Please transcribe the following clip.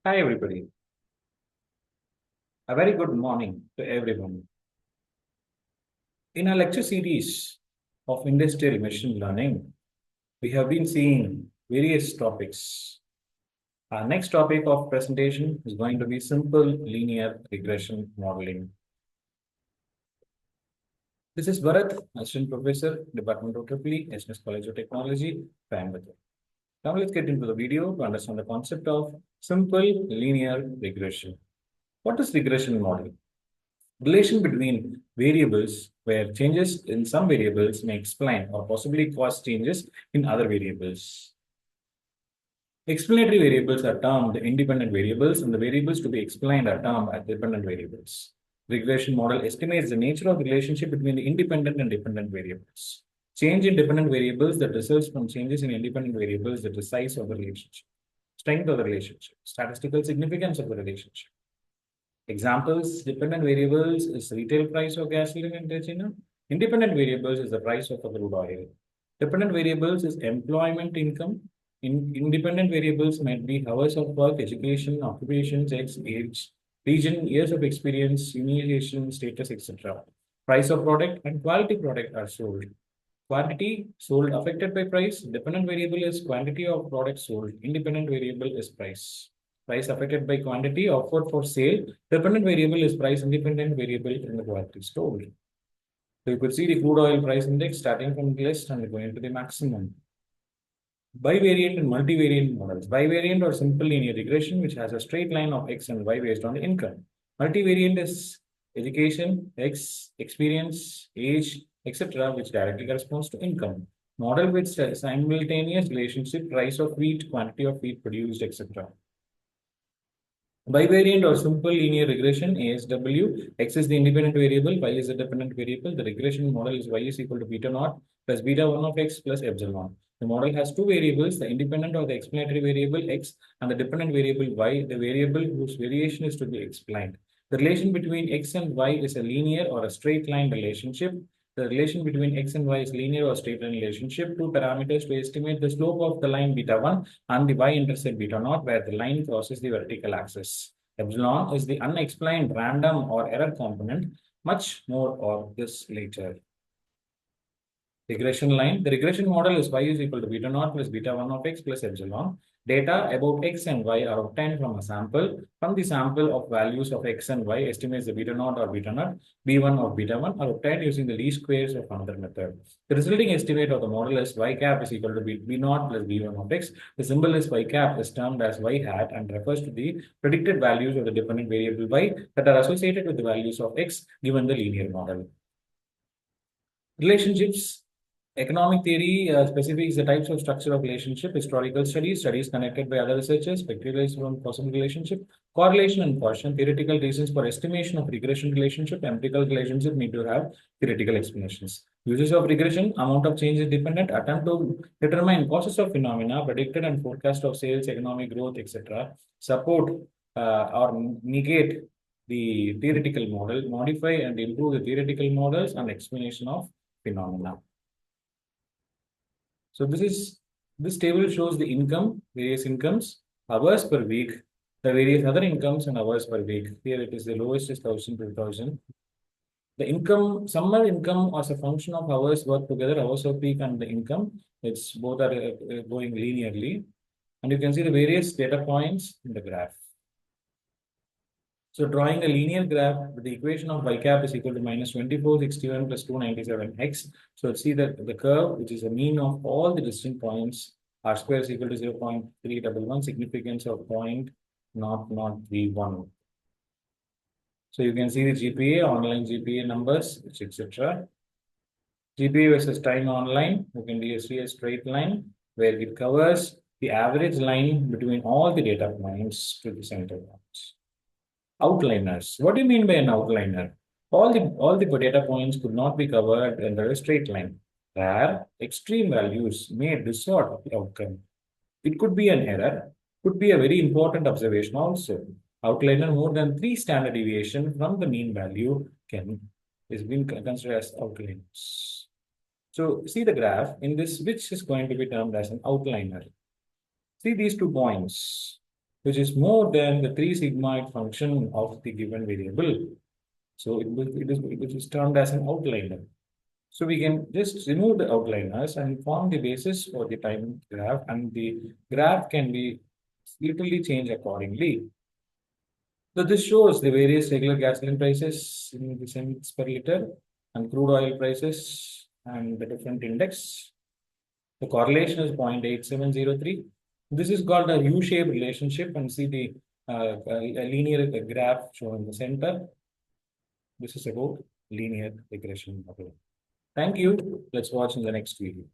Hi, everybody. A very good morning to everyone. In our lecture series of industrial machine learning, we have been seeing various topics. Our next topic of presentation is going to be simple linear regression modeling. This is Bharat, Assistant Professor, Department of SNS College of Technology, Coimbatore. Now let's get into the video to understand the concept of simple linear regression. What is regression modeling? Relation between variables where changes in some variables may explain or possibly cause changes in other variables. Explanatory variables are termed independent variables, and the variables to be explained are termed as dependent variables. Regression model estimates the nature of the relationship between the independent and dependent variables. Change in dependent variables that results from changes in independent variables, that the size of the relationship, strength of the relationship, statistical significance of the relationship. Examples, dependent variables is retail price of gasoline in China. Independent variables is the price of crude oil. Dependent variables is employment income. Independent variables might be hours of work, education, occupation, sex, age, region, years of experience, immunization, status, etc. Price of product and quality product are sold. Quantity sold affected by price. Dependent variable is quantity of product sold. Independent variable is price. Price affected by quantity offered for sale. Dependent variable is price. Independent variable in the quantity sold. So you could see the crude oil price index starting from the list and going to the maximum. Bivariant and multivariant models. Bivariant or simple linear regression, which has a straight line of x and y based on the income. Multivariant is education, x, experience, age, etc., which directly corresponds to income. Model with simultaneous relationship, price of wheat, quantity of wheat produced, etc. Bivariant or simple linear regression, ASW, x is the independent variable, y is the dependent variable. The regression model is y is equal to beta naught plus beta 1 of x plus epsilon. The model has two variables, the independent or the explanatory variable x and the dependent variable y, the variable whose variation is to be explained. The relation between x and y is a linear or a straight line relationship. The relation between x and y is linear or straight line relationship. Two parameters to estimate the slope of the line beta 1 and the y-intercept beta naught, where the line crosses the vertical axis. Epsilon is the unexplained random or error component. Much more of this later. Regression line. The regression model is y is equal to beta naught plus beta 1 of x plus epsilon. Data about x and y are obtained from a sample. From the sample of values of x and y, estimates the beta naught or beta naught, b1 or beta 1 are obtained using the least squares of another method. The resulting estimate of the model is y cap is equal to b naught plus b1 of x. The symbol is y cap is termed as y hat and refers to the predicted values of the dependent variable y that are associated with the values of x given the linear model. Relationships. Economic theory specifies the types of structure of relationship, historical studies, studies connected by other researchers, speculations from possible relationship, correlation and caution, theoretical reasons for estimation of regression relationship, empirical relationship need to have theoretical explanations. Uses of regression, amount of change is dependent, attempt to determine causes of phenomena, predicted and forecast of sales, economic growth, etc. Support or negate the theoretical model, modify and improve the theoretical models and explanation of phenomena. So this table shows the income, various incomes, hours per week, the various other incomes and hours per week. Here it is the lowest is 1,000 to 2,000. The income, summer income as a function of hours worked together, hours of peak and the income, it's both are going linearly. And you can see the various data points in the graph. So drawing a linear graph with the equation of y cap is equal to minus 2461 plus 297x. So see that the curve, which is a mean of all the distinct points, r square is equal to 0.311, significance of 0.0031. So you can see the GPA, online GPA numbers, etc. GPA versus time online, you can see a straight line where it covers the average line between all the data points to the center points. Outliners. What do you mean by an outliner? All the data points could not be covered under a straight line. Where extreme values may distort the outcome. It could be an error, could be a very important observation also. Outliner more than 3 standard deviation from the mean value is being considered as outliners. So see the graph in this, which is going to be termed as an outliner. See these 2 points. which is more than the 3 sigmoid function of the given variable. So it is termed as an outliner. So we can just remove the outliners and form the basis for the time graph, and the graph can be literally changed accordingly. So this shows the various regular gasoline prices in the cents per liter and crude oil prices and the different index. The correlation is 0.8703. This is called a U-shaped relationship, and see the a linear graph shown in the center. This is about linear regression model. Thank you. Let's watch in the next video.